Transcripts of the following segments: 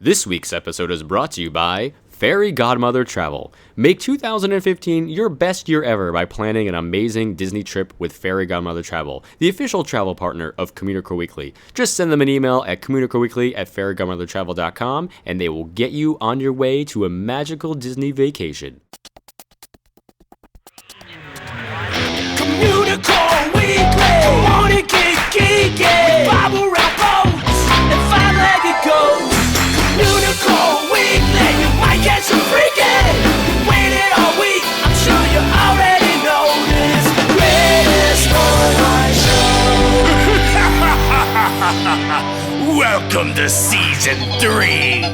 This week's episode is brought to you by Fairy Godmother Travel. Make 2015 your best year ever by planning an amazing Disney trip with Fairy Godmother Travel, the official travel partner of Communicore Weekly. Just send them an email at communicoreweekly@fairygodmothertravel.com and they will get you on your way to a magical Disney vacation. Communicore Weekly, wanna get geeky, bob around boats and five-legged goats. Communicore Weekly, you might get some freaking. Waited all week, I'm sure you already know this. Greatest online show. Welcome to Season 3.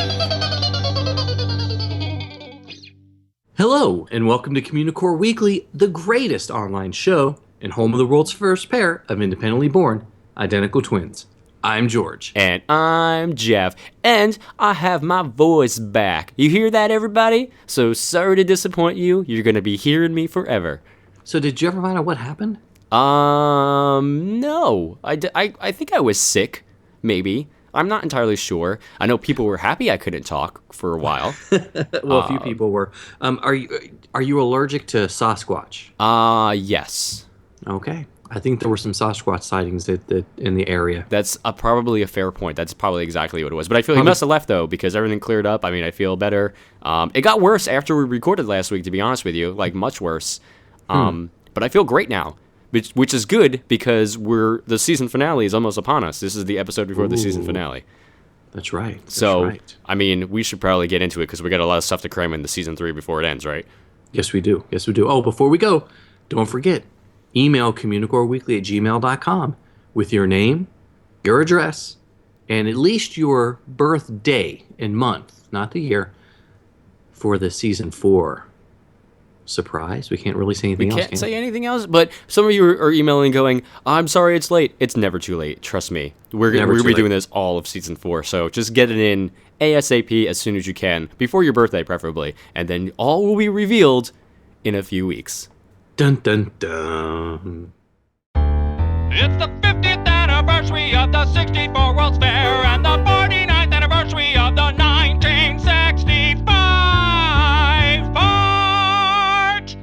Hello, and welcome to Communicore Weekly, the greatest online show and home of the world's first pair of independently born identical twins. I'm George. And I'm Jeff. And I have my voice back. You hear that, everybody? So sorry to disappoint you. You're going to be hearing me forever. So did you ever find out what happened? No. I think I was sick, maybe. I'm not entirely sure. I know people were happy I couldn't talk for a while. Well, a few people were. Are you allergic to Sasquatch? Yes. Okay. I think there were some Sasquatch sightings in the area. That's probably a fair point. That's probably exactly what it was. But I feel he must have left, though, because everything cleared up. I mean, I feel better. It got worse after we recorded last week, to be honest with you. Like, much worse. But I feel great now, which is good because the season finale is almost upon us. This is the episode before the season finale. That's right. I mean, we should probably get into it because we got a lot of stuff to cram into season 3 before it ends, right? Yes, we do. Oh, before we go, don't forget, email communicoreweekly@gmail.com with your name, your address, and at least your birthday and month, not the year, for the season 4 surprise. We can't really say anything else. We can't say anything else, but some of you are emailing going, I'm sorry it's late. It's never too late. Trust me. We're going to be doing this all of season 4, so just get it in ASAP as soon as you can, before your birthday preferably, and then all will be revealed in a few weeks. Dun, dun, dun. It's the 50th anniversary of the 64 World's Fair and the 49th anniversary of the 1965 part.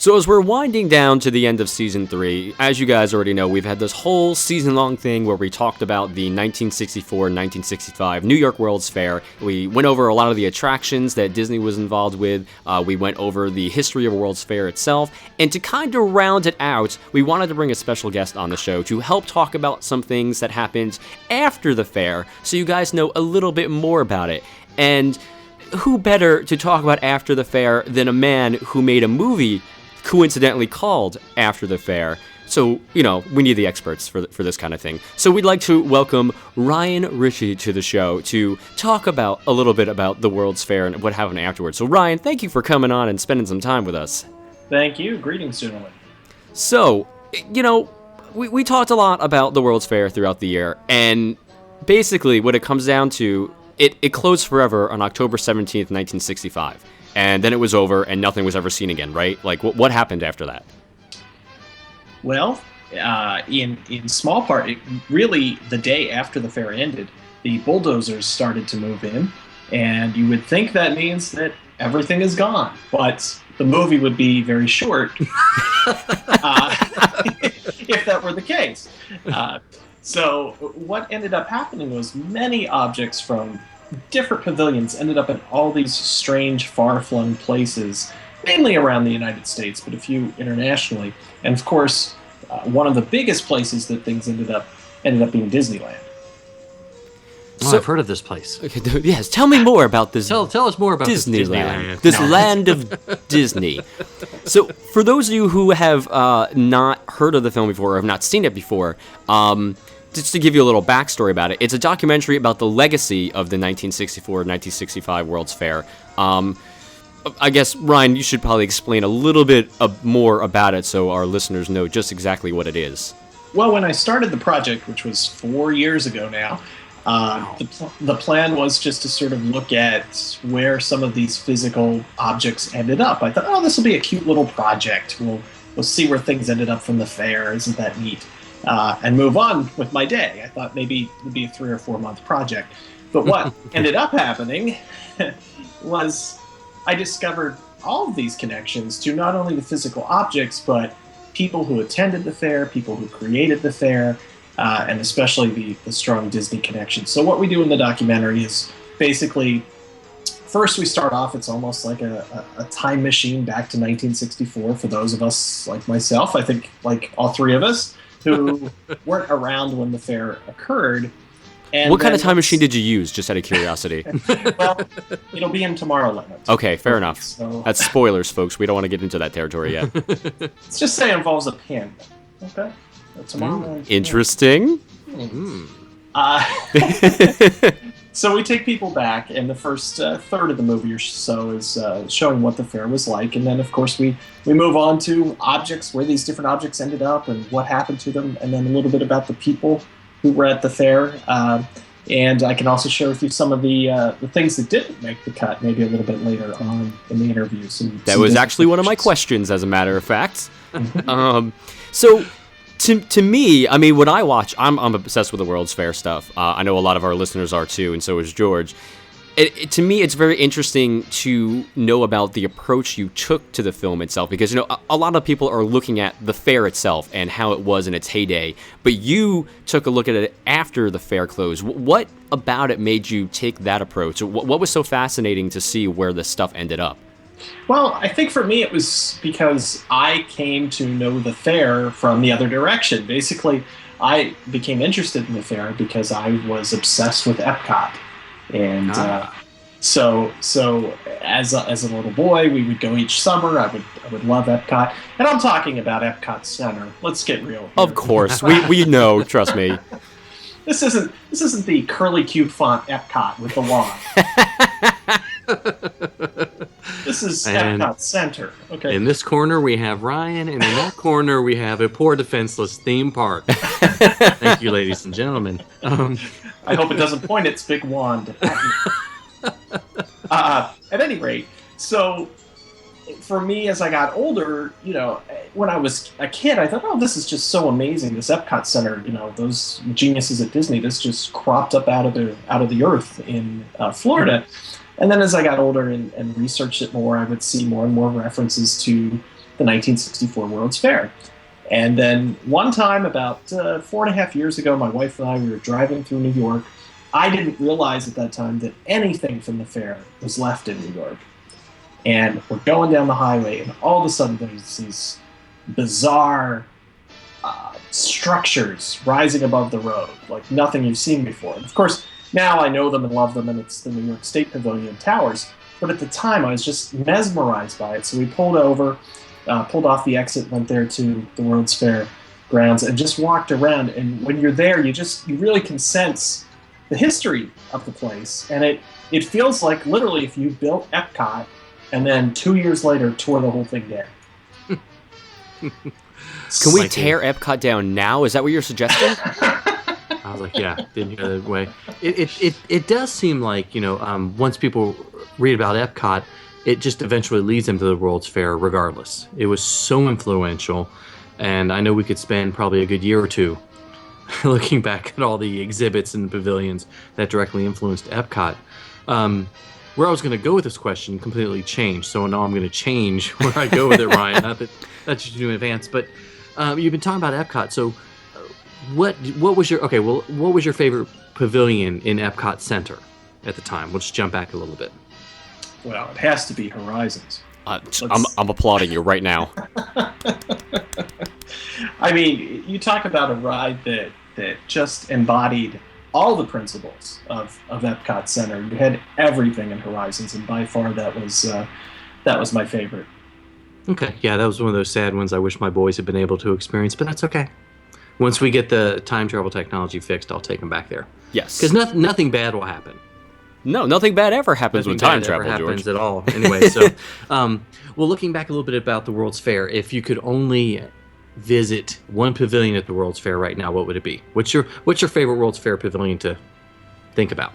So as we're winding down to the end of Season 3, as you guys already know, we've had this whole season-long thing where we talked about the 1964-1965 New York World's Fair. We went over a lot of the attractions that Disney was involved with. We went over the history of World's Fair itself. And to kind of round it out, we wanted to bring a special guest on the show to help talk about some things that happened after the fair so you guys know a little bit more about it. And who better to talk about after the fair than a man who made a movie coincidentally called After the Fair. So, we need the experts for this kind of thing. So we'd like to welcome Ryan Ritchey to the show to talk about a little bit about the World's Fair and what happened afterwards. So Ryan, thank you for coming on and spending some time with us. Thank you. Greetings, gentlemen. So, we talked a lot about the World's Fair throughout the year, and basically what it comes down to, it closed forever on October 17th, 1965. And then it was over, and nothing was ever seen again, right? Like, what happened after that? Well, in small part, really the day after the fair ended, the bulldozers started to move in, and you would think that means that everything is gone. But the movie would be very short if that were the case. So what ended up happening was many objects from different pavilions ended up in all these strange, far-flung places, mainly around the United States, but a few internationally. And of course, one of the biggest places that things ended up being Disneyland. So, I've heard of this place. Okay, yes, tell me more about this. Tell us more about Disneyland. This land of Disney. So, for those of you who have not heard of the film before or have not seen it before, just to give you a little backstory about it, it's a documentary about the legacy of the 1964-1965 World's Fair. I guess, Ryan, you should probably explain a little bit more about it so our listeners know just exactly what it is. Well, when I started the project, which was 4 years ago now, the plan was just to sort of look at where some of these physical objects ended up. I thought, this will be a cute little project. We'll see where things ended up from the fair. Isn't that neat? and move on with my day. I thought maybe it would be a 3 or 4 month project. But what ended up happening was I discovered all of these connections to not only the physical objects, but people who attended the fair, people who created the fair, and especially the strong Disney connection. So what we do in the documentary is basically, first we start off, it's almost like a time machine back to 1964 for those of us like myself, I think like all three of us, who weren't around when the fair occurred. And what kind of time machine did you use, just out of curiosity? Well, it'll be in Tomorrowland. Okay, fair enough. So, That's spoilers, folks. We don't want to get into that territory yet. let's just say it involves a panda. Okay? Tomorrowland. Interesting. So we take people back, and the first third of the movie or so is showing what the fair was like, and then, of course, we move on to objects, where these different objects ended up and what happened to them, and then a little bit about the people who were at the fair. And I can also share with you some of the things that didn't make the cut, maybe a little bit later on in the interview. That was actually one of my questions, as a matter of fact. So, to me, I mean, when I watch, I'm obsessed with the World's Fair stuff. I know a lot of our listeners are too, and so is George. To me, it's very interesting to know about the approach you took to the film itself, because, you know, a lot of people are looking at the fair itself and how it was in its heyday, but you took a look at it after the fair closed. What about it made you take that approach? What was so fascinating to see where this stuff ended up? Well, I think for me it was because I came to know the fair from the other direction. Basically, I became interested in the fair because I was obsessed with Epcot. And so as a little boy, we would go each summer. I would love Epcot, and I'm talking about Epcot Center. Let's get real here. Of course, we know. Trust me. This isn't the curly cube font Epcot with the lawn. This is Epcot Center. Okay. In this corner we have Ryan, and in that corner we have a poor defenseless theme park. Thank you, ladies and gentlemen. I hope it doesn't point its big wand at me. At any rate, so for me, as I got older, you know, when I was a kid, I thought, oh, this is just so amazing. This Epcot Center, you know, those geniuses at Disney, this just cropped up out of the earth in Florida. And then as I got older and researched it more, I would see more and more references to the 1964 World's Fair. And then one time, about 4.5 years ago, my wife and I, we were driving through New York. I didn't realize at that time that anything from the fair was left in New York. And we're going down the highway, and all of a sudden there's these bizarre structures rising above the road, like nothing you've seen before. And of course, now I know them and love them, and it's the New York State Pavilion Towers. But at the time, I was just mesmerized by it. So we pulled over, pulled off the exit, went there to the World's Fair grounds, and just walked around. And when you're there, you really can sense the history of the place. And it feels like literally if you built Epcot and then 2 years later tore the whole thing down. Can we tear Epcot down now? Is that what you're suggesting? I was like, yeah, didn't go that way. It does seem like, you know, once people read about Epcot, it just eventually leads them to the World's Fair regardless. It was so influential, and I know we could spend probably a good year or two looking back at all the exhibits and the pavilions that directly influenced Epcot. Where I was going to go with this question completely changed, so now I'm going to change where I go with it, Ryan. Not that that's you do in advance, but you've been talking about Epcot, so what was your favorite pavilion in Epcot Center at the time? We'll just jump back a little bit. Well, it has to be Horizons. I'm applauding you right now. I mean, you talk about a ride that just embodied all the principles of Epcot Center. You had everything in Horizons, and by far that was my favorite. Okay, yeah, that was one of those sad ones I wish my boys had been able to experience, but that's okay. Once we get the time travel technology fixed, I'll take them back there. Yes. Because nothing bad will happen. No, nothing bad ever happens with time travel, George. Happens at all. Anyway, so, well, looking back a little bit about the World's Fair, if you could only visit one pavilion at the World's Fair right now, what would it be? What's your favorite World's Fair pavilion to think about?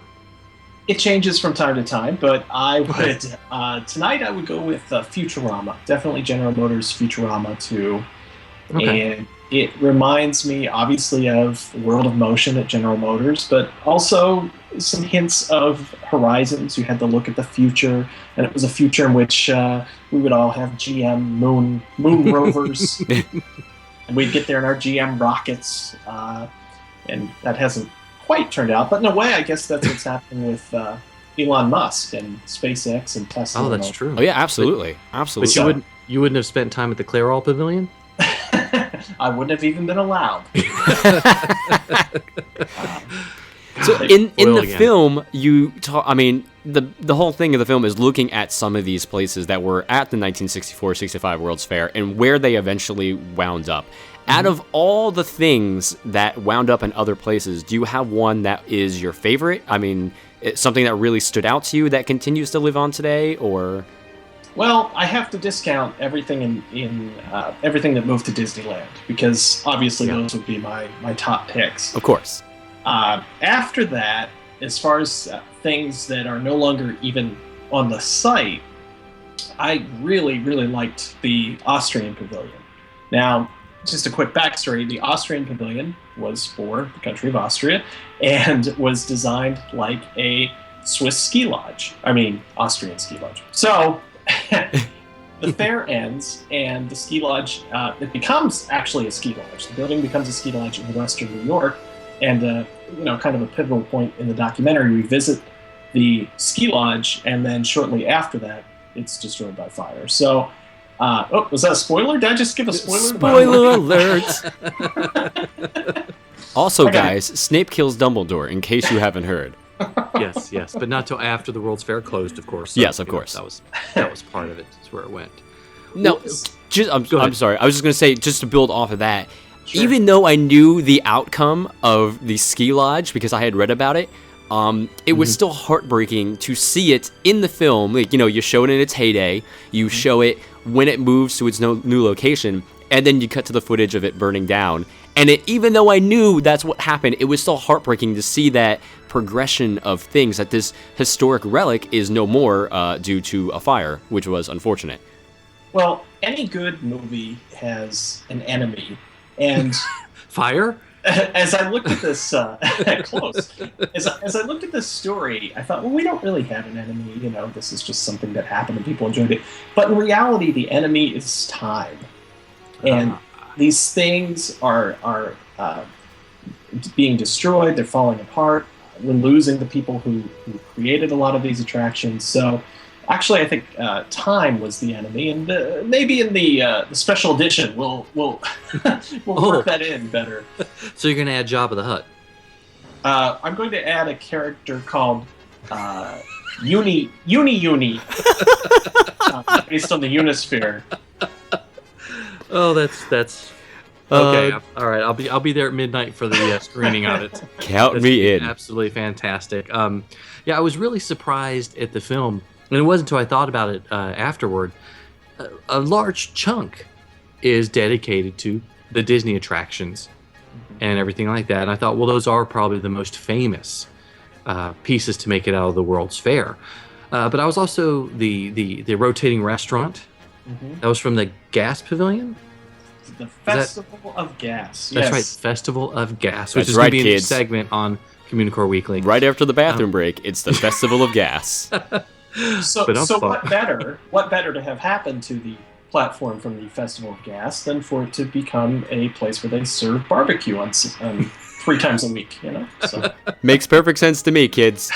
It changes from time to time, but I would tonight I would go with Futurama. Definitely General Motors Futurama 2. Okay. And It reminds me, obviously, of World of Motion at General Motors, but also some hints of Horizons. You had to look at the future, and it was a future in which we would all have GM moon rovers, and we'd get there in our GM rockets, and that hasn't quite turned out. But in a way, I guess that's what's happening with Elon Musk and SpaceX and Tesla. Oh, that's true. Oh yeah, absolutely, absolutely. But you wouldn't have spent time at the Clairol Pavilion? I wouldn't have even been allowed. So in the film, you talk. I mean, the whole thing of the film is looking at some of these places that were at the 1964-65 World's Fair and where they eventually wound up. Out of all the things that wound up in other places, do you have one that is your favorite? I mean, it's something that really stood out to you that continues to live on today, or? Well, I have to discount everything in everything that moved to Disneyland, because obviously those would be my top picks. Of course. After that, as far as things that are no longer even on the site, I really, really liked the Austrian Pavilion. Now, just a quick backstory, the Austrian Pavilion was for the country of Austria and was designed like a Swiss ski lodge. I mean, Austrian ski lodge. So the fair ends and the ski lodge, it becomes actually a ski lodge. The building becomes a ski lodge in western New York. And, kind of a pivotal point in the documentary, we visit the ski lodge, and then shortly after that, it's destroyed by fire. So, was that a spoiler? Did I just give a spoiler? Spoiler alert! Also, guys, Snape kills Dumbledore, in case you haven't heard. Yes, but not till after the World's Fair closed, of course. So, yes, of course. That was part of it. That's where it went. No, I'm sorry. I was just going to say, just to build off of that, Sure. even though I knew the outcome of the ski lodge because I had read about it, it was still heartbreaking to see it in the film. Like, you show it in its heyday, you show it when it moves to its new location, and then you cut to the footage of it burning down. And even though I knew that's what happened, it was still heartbreaking to see that progression of things, that this historic relic is no more due to a fire, which was unfortunate. Well, any good movie has an enemy. And fire? As I looked at this, close. As I looked at this story, I thought, well, we don't really have an enemy. This is just something that happened and people enjoyed it. But in reality, the enemy is time, and these things are being destroyed. They're falling apart. We're losing the people who created a lot of these attractions. So. Actually, I think time was the enemy, and maybe in the special edition we'll work that in better. So you're going to add Jabba the Hutt? I'm going to add a character called Uni, based on the Unisphere. Oh, that's okay. All right, I'll be there at midnight for the screening of it. Count me in. Absolutely fantastic. I was really surprised at the film. And it wasn't until I thought about it afterward. A large chunk is dedicated to the Disney attractions and everything like that. And I thought, well, those are probably the most famous pieces to make it out of the World's Fair. But I was also the rotating restaurant. That was from the Gas Pavilion. The Festival of Gas. That's yes. right, Festival of Gas, which That's is going right, to be a new kids. segment on Communicore Weekly. Right after the bathroom break, it's the Festival of Gas. So what better to have happened to the platform from the Festival of Gas than for it to become a place where they serve barbecue on 3 times a week, So. Makes perfect sense to me, kids.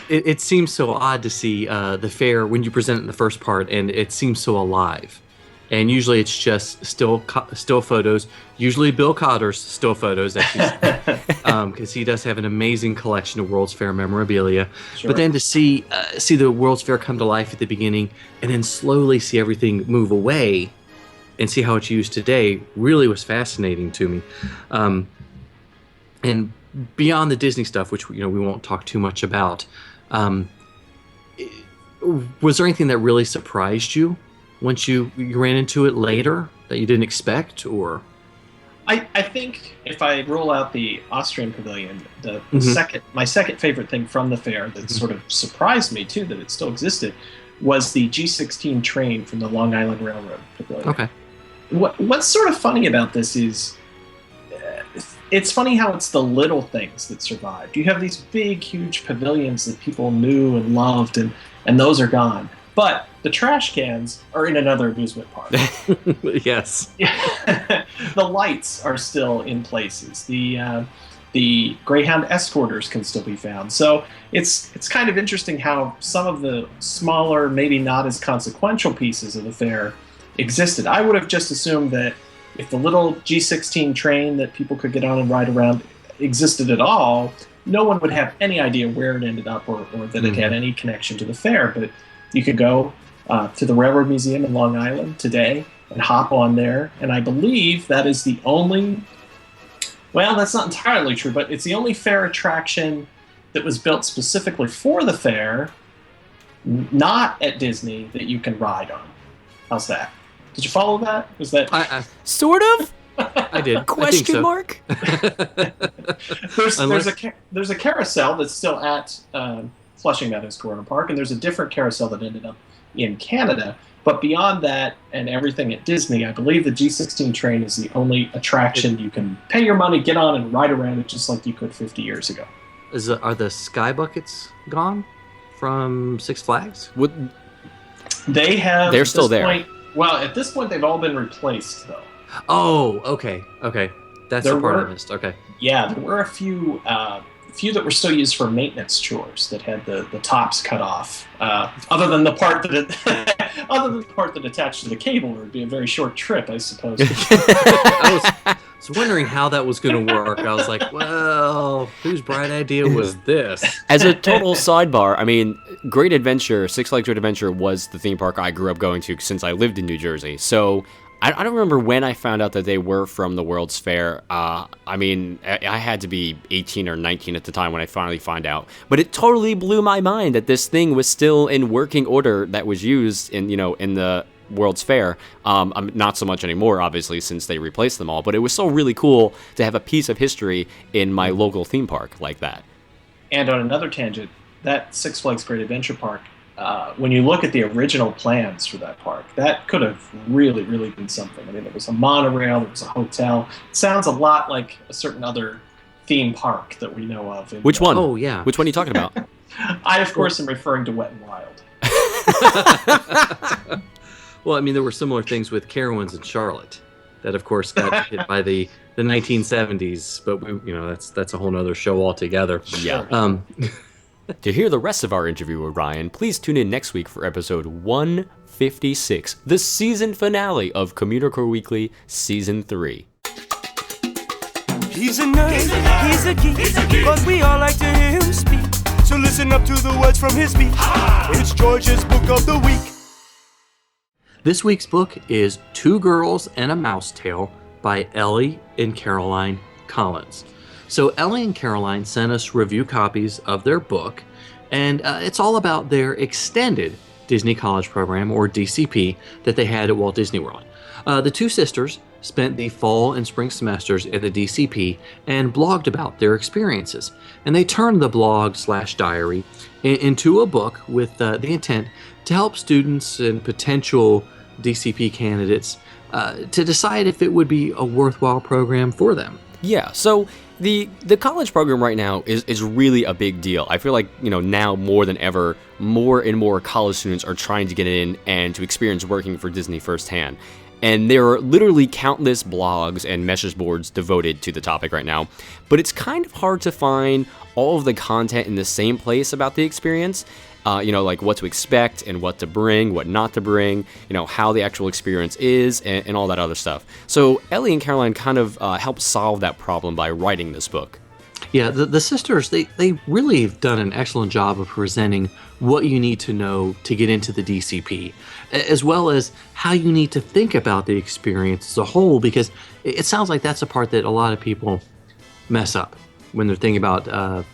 It seems so odd to see the fair when you present it in the first part, and it seems so alive. And usually it's just still photos, usually Bill Cotter's still photos, because he does have an amazing collection of World's Fair memorabilia. Sure. But then to see the World's Fair come to life at the beginning and then slowly see everything move away and see how it's used today really was fascinating to me. And beyond the Disney stuff, which we won't talk too much about, was there anything that really surprised you once you ran into it later that you didn't expect, or? I think if I roll out the Austrian Pavilion, my second favorite thing from the fair that sort of surprised me too that it still existed was the G16 train from the Long Island Railroad Pavilion. Okay. What's sort of funny about this is it's funny how it's the little things that survived. You have these big, huge pavilions that people knew and loved, and those are gone. But the trash cans are in another amusement park. Yes. The lights are still in places. The Greyhound escorters can still be found. So it's kind of interesting how some of the smaller, maybe not as consequential pieces of the fair existed. I would have just assumed that if the little G16 train that people could get on and ride around existed at all, no one would have any idea where it ended up or that it had any connection to the fair. But you could go to the Railroad Museum in Long Island today and hop on there. And I believe that is the only, well, that's not entirely true, but it's the only fair attraction that was built specifically for the fair, not at Disney, that you can ride on. How's that? Did you follow that? Was that Sort of? I did. Question mark? There's a carousel that's still at Flushing Meadows Corona Park, and there's a different carousel that ended up in Canada. But beyond that and everything at Disney, I believe the G16 train is the only attraction you can pay your money, get on, and ride around it just like you could 50 years ago. Are the sky buckets gone from Six Flags? They have. They're still there. Well, at this point, they've all been replaced, though. Oh, okay. That's the part I missed. Okay. Yeah, there were a few that were still used for maintenance chores that had the tops cut off. Other than the part that attached to the cable, it would be a very short trip, I suppose. I was wondering how that was going to work. I was like, well, whose bright idea was this? As a total sidebar, I mean, Great Adventure, Six Flags Great Adventure was the theme park I grew up going to since I lived in New Jersey. So I don't remember when I found out that they were from the World's Fair. I mean, I had to be 18 or 19 at the time when I finally found out. But it totally blew my mind that this thing was still in working order that was used in the World's Fair. Not so much anymore, obviously, since they replaced them all. But it was so really cool to have a piece of history in my local theme park like that. And on another tangent, that Six Flags Great Adventure Park, when you look at the original plans for that park, that could have really, really been something. I mean, there was a monorail, there was a hotel. It sounds a lot like a certain other theme park that we know of. Which one? Oh, yeah. Which one are you talking about? I, of course, am referring to Wet n Wild. Well, I mean, there were similar things with Carowinds and Charlotte that, of course, got hit by the 1970s. But that's a whole other show altogether. Yeah. To hear the rest of our interview with Ryan, please tune in next week for episode 156, the season finale of Communicore Weekly Season 3. He's a nerd, he's a geek, but we all like to hear him speak. So listen up to the words from his speech. It's George's Book of the Week. This week's book is Two Girls and a Mouse Tale by Ellie and Caroline Collins. So Ellie and Caroline sent us review copies of their book, and it's all about their extended Disney College Program, or DCP, that they had at Walt Disney World. The two sisters spent the fall and spring semesters at the DCP and blogged about their experiences. And they turned the blog/diary into a book with the intent to help students and potential DCP candidates to decide if it would be a worthwhile program for them. Yeah, so the college program right now is really a big deal. I feel like, now more than ever, more and more college students are trying to get in and to experience working for Disney firsthand. And there are literally countless blogs and message boards devoted to the topic right now. But it's kind of hard to find all of the content in the same place about the experience. Like what to expect and what to bring, what not to bring, how the actual experience is, and all that other stuff. So Ellie and Caroline kind of helped solve that problem by writing this book. Yeah, the sisters, they really have done an excellent job of presenting what you need to know to get into the DCP, as well as how you need to think about the experience as a whole, because it sounds like that's a part that a lot of people mess up when they're thinking about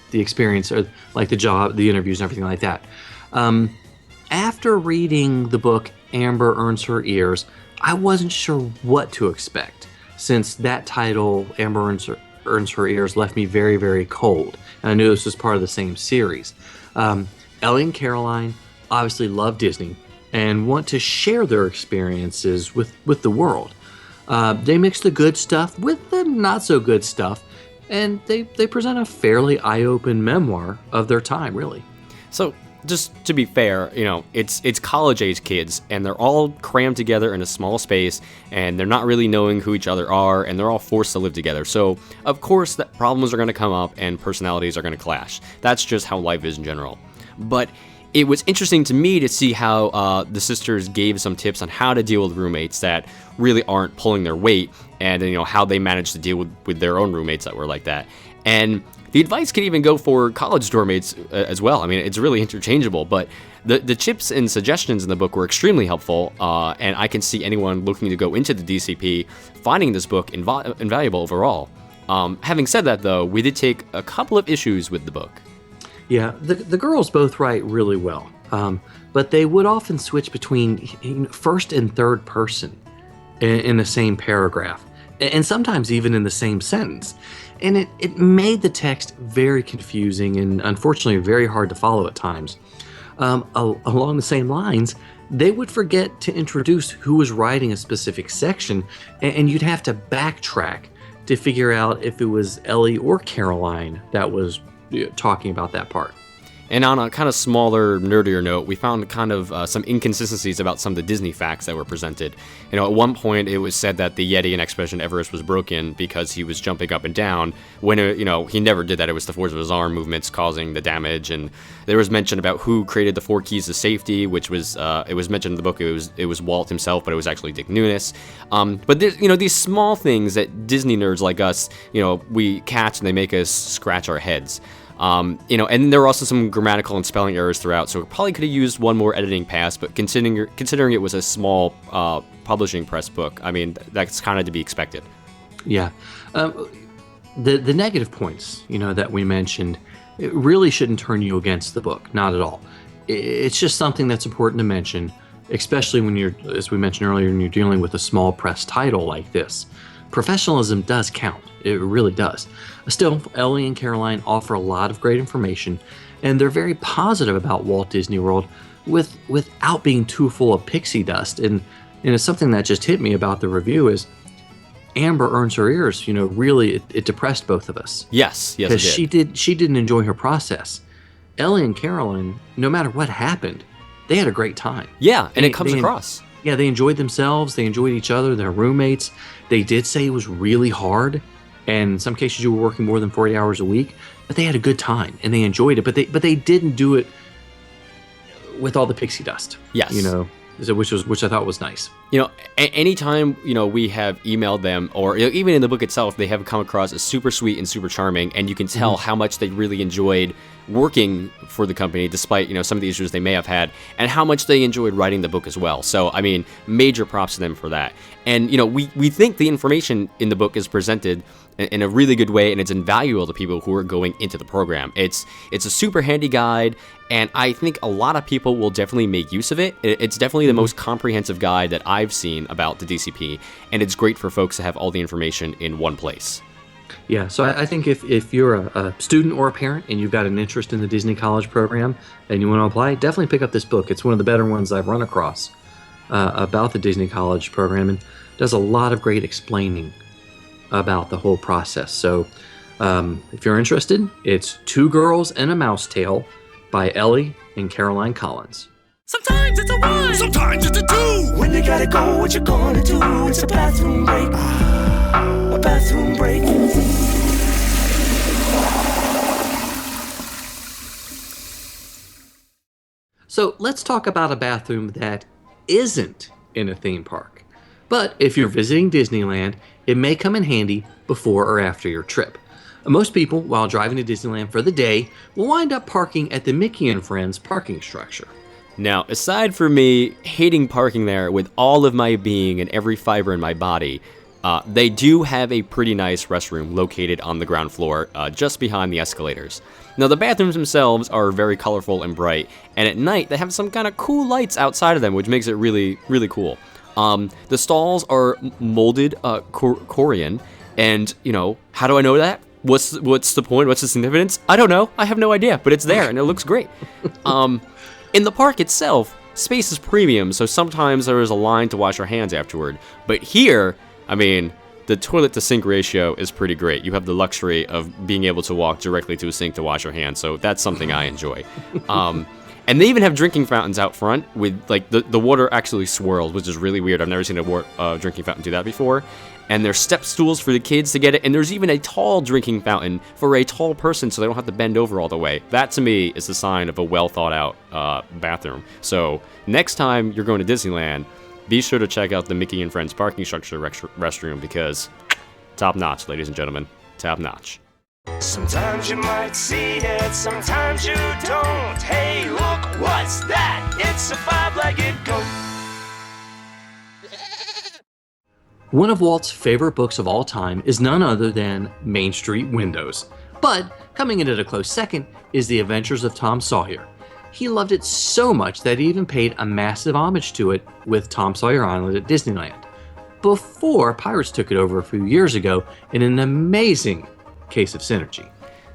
the experience, or like the job, the interviews, and everything like that. After reading the book Amber Earns Her Ears, I wasn't sure what to expect, since that title, Amber Earns Her Ears, left me very, very cold. And I knew this was part of the same series. Ellie and Caroline obviously love Disney, and want to share their experiences with the world. They mix the good stuff with the not so good stuff, and they present a fairly eye-open memoir of their time, really. So, just to be fair, it's college-age kids, and they're all crammed together in a small space, and they're not really knowing who each other are, and they're all forced to live together. So, of course, that problems are going to come up, and personalities are going to clash. That's just how life is in general. But it was interesting to me to see how the sisters gave some tips on how to deal with roommates that really aren't pulling their weight, and how they managed to deal with their own roommates that were like that. And the advice could even go for college doormates as well. I mean, it's really interchangeable, but the tips and suggestions in the book were extremely helpful, and I can see anyone looking to go into the DCP finding this book invaluable overall. Having said that, though, we did take a couple of issues with the book. Yeah, the girls both write really well, but they would often switch between first and third person in the same paragraph, and sometimes even in the same sentence. And it made the text very confusing and unfortunately very hard to follow at times. Along the same lines, they would forget to introduce who was writing a specific section, and you'd have to backtrack to figure out if it was Ellie or Caroline that was talking about that part. And on a kind of smaller, nerdier note, we found kind of some inconsistencies about some of the Disney facts that were presented. At one point it was said that the Yeti in Expedition Everest was broken because he was jumping up and down, when, he never did that. It was the force of his arm movements causing the damage. And there was mention about who created the 4 keys to safety, which was, it was mentioned in the book, it was Walt himself, but it was actually Dick Nunis. But there's, these small things that Disney nerds like us, we catch and they make us scratch our heads. And there were also some grammatical and spelling errors throughout, so it probably could have used one more editing pass, but considering it was a small publishing press book, I mean, that's kind of to be expected. Yeah. The negative points, that we mentioned, it really shouldn't turn you against the book, not at all. It's just something that's important to mention, especially when you're, as we mentioned earlier, when you're dealing with a small press title like this. Professionalism does count. It really does. Still, Ellie and Caroline offer a lot of great information, and they're very positive about Walt Disney World without being too full of pixie dust. And it's something that just hit me about the review is Amber earns her ears. Really, it depressed both of us. Yes, it did. She didn't enjoy her process. Ellie and Caroline, no matter what happened, they had a great time. Yeah, and it comes across. Yeah, they enjoyed themselves. They enjoyed each other, their roommates. They did say it was really hard, and in some cases you were working more than 40 hours a week, but they had a good time and they enjoyed it. But they didn't do it with all the pixie dust. Yes, which I thought was nice. Anytime we have emailed them, or even in the book itself, they have come across as super sweet and super charming, and you can tell how much they really enjoyed working for the company, despite some of the issues they may have had, and how much they enjoyed writing the book as well. So I mean, major props to them for that. And we think the information in the book is presented in a really good way, and it's invaluable to people who are going into the program. It's a super handy guide, and I think a lot of people will definitely make use of it. It's definitely the most comprehensive guide that I've seen about the DCP, and it's great for folks to have all the information in one place. Yeah, so I think if you're a student or a parent and you've got an interest in the Disney College program and you want to apply, definitely pick up this book. It's one of the better ones I've run across about the Disney College program, and does a lot of great explaining about the whole process. So if you're interested, it's 2 Girls and a Mouse Tale by Ellie and Caroline Collins. Sometimes it's a 1, sometimes it's a 2. When you gotta go, what you gonna do? It's a bathroom break. A bathroom break. So let's talk about a bathroom that isn't in a theme park. But if you're visiting Disneyland, it may come in handy before or after your trip. Most people, while driving to Disneyland for the day, will wind up parking at the Mickey and Friends parking structure. Now, aside from me hating parking there with all of my being and every fiber in my body, they do have a pretty nice restroom located on the ground floor, just behind the escalators. Now, the bathrooms themselves are very colorful and bright, and at night they have some kind of cool lights outside of them, which makes it really, really cool. The stalls are molded Korean, and, how do I know that? What's the point? What's the significance? I don't know. I have no idea, but it's there, and it looks great. In the park itself, space is premium, so sometimes there is a line to wash your hands afterward. But here, I mean, the toilet to sink ratio is pretty great. You have the luxury of being able to walk directly to a sink to wash your hands, so that's something I enjoy. And they even have drinking fountains out front with, like, the water actually swirls, which is really weird. I've never seen a drinking fountain do that before. And there's step stools for the kids to get it, and there's even a tall drinking fountain for a tall person so they don't have to bend over all the way. That, to me, is the sign of a well-thought-out bathroom. So next time you're going to Disneyland, be sure to check out the Mickey and Friends parking structure restroom because top-notch, ladies and gentlemen, top-notch. Sometimes you might see it, sometimes you don't. Hey, look, what's that? It's a five-legged goat. One of Walt's favorite books of all time is none other than Main Street Windows. But coming in at a close second is The Adventures of Tom Sawyer. He loved it so much that he even paid a massive homage to it with Tom Sawyer Island at Disneyland, before Pirates took it over a few years ago in an amazing case of synergy.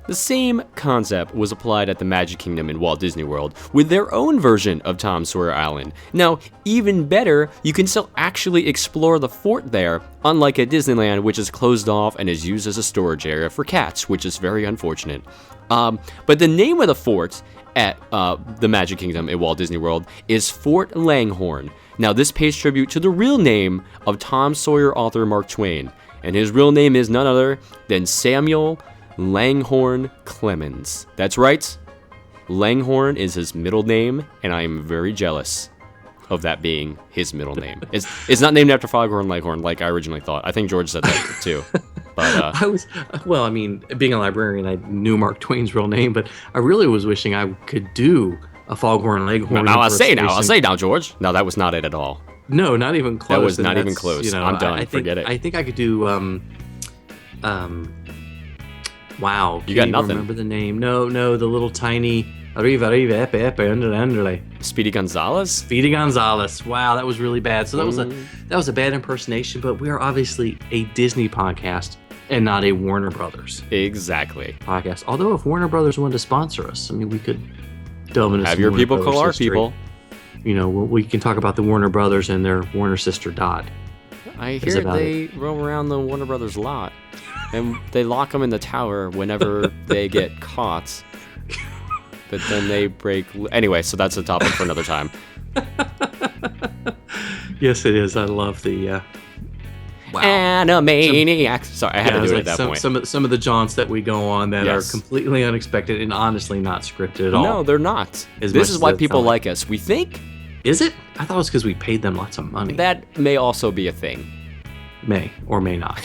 The same concept was applied at the Magic Kingdom in Walt Disney World with their own version of Tom Sawyer Island. Now, even better, you can still actually explore the fort there, unlike at Disneyland, which is closed off and is used as a storage area for cats, which is very unfortunate. But the name of the fort at the Magic Kingdom at Walt Disney World is Fort Langhorn. Now, this pays tribute to the real name of Tom Sawyer author Mark Twain, and his real name is none other than Samuel Langhorne Clemens. That's right. Langhorn is his middle name, and I am very jealous of that being his middle name. It's not named after Foghorn Leghorn like I originally thought. I think George said that too. But being a librarian, I knew Mark Twain's real name, but I really was wishing I could do a Foghorn Leghorn. I'll say now, George. No, that was not it at all. No, not even close. That was not even close. I'm done. Forget it. I think I could do wow. You got nothing. Remember the name? No, the little tiny Arriva, Underlay. Speedy Gonzalez? Speedy Gonzalez. Wow, that was really bad. So that was a bad impersonation, but we are obviously a Disney podcast and not a Warner Brothers. Exactly. Podcast. Although if Warner Brothers wanted to sponsor us, I mean, we could delve into have your Warner people Brothers call our history. people. You know, we can talk about the Warner Brothers and their Warner sister Dot. I hear they roam around the Warner Brothers lot, and they lock them in the tower whenever they get caught. But then they break. Anyway, so that's a topic for another time. Yes, it is. I love the wow. Animaniacs. Sorry, I had to do it at that point. Some of the jaunts that we go on that are completely unexpected and honestly not scripted at all. No, they're not. This is why people like us. We think. Is it? I thought it was because we paid them lots of money. That may also be a thing. May or may not.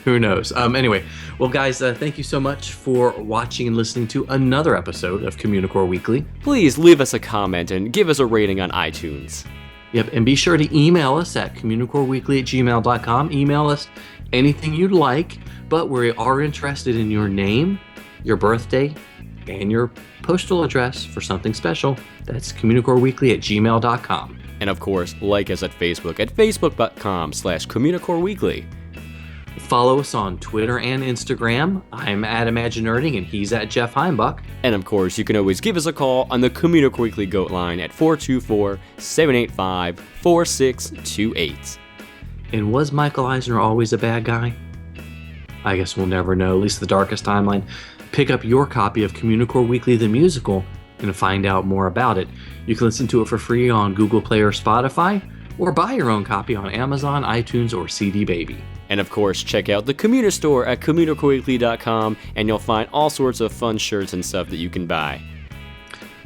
Who knows? Anyway, well, guys, thank you so much for watching and listening to another episode of Communicore Weekly. Please leave us a comment and give us a rating on iTunes. Yep, and be sure to email us at communicoreweekly@gmail.com. Email us anything you'd like, but we are interested in your name, your birthday, and your postal address for something special. That's communicoreweekly@gmail.com. And of course, like us at Facebook at facebook.com/Communicore Weekly. Follow us on Twitter and Instagram. I'm at Imaginerding and he's at Jeff Heimbuck. And of course, you can always give us a call on the Communicore Weekly Goat line at 424-785-4628. And was Michael Eisner always a bad guy? I guess we'll never know, at least the darkest timeline. Pick up your copy of Communicore Weekly the Musical and find out more about it. You can listen to it for free on Google Play or Spotify, or buy your own copy on Amazon, iTunes, or CD Baby. And of course, check out the Commuter Store at CommunicoreWeekly.com, and you'll find all sorts of fun shirts and stuff that you can buy.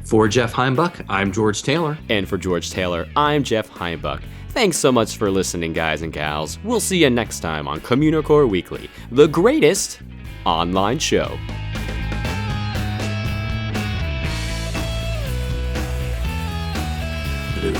For Jeff Heimbuck, I'm George Taylor. And for George Taylor, I'm Jeff Heimbuck. Thanks so much for listening, guys and gals. We'll see you next time on Communicore Weekly, the greatest online show. Blue.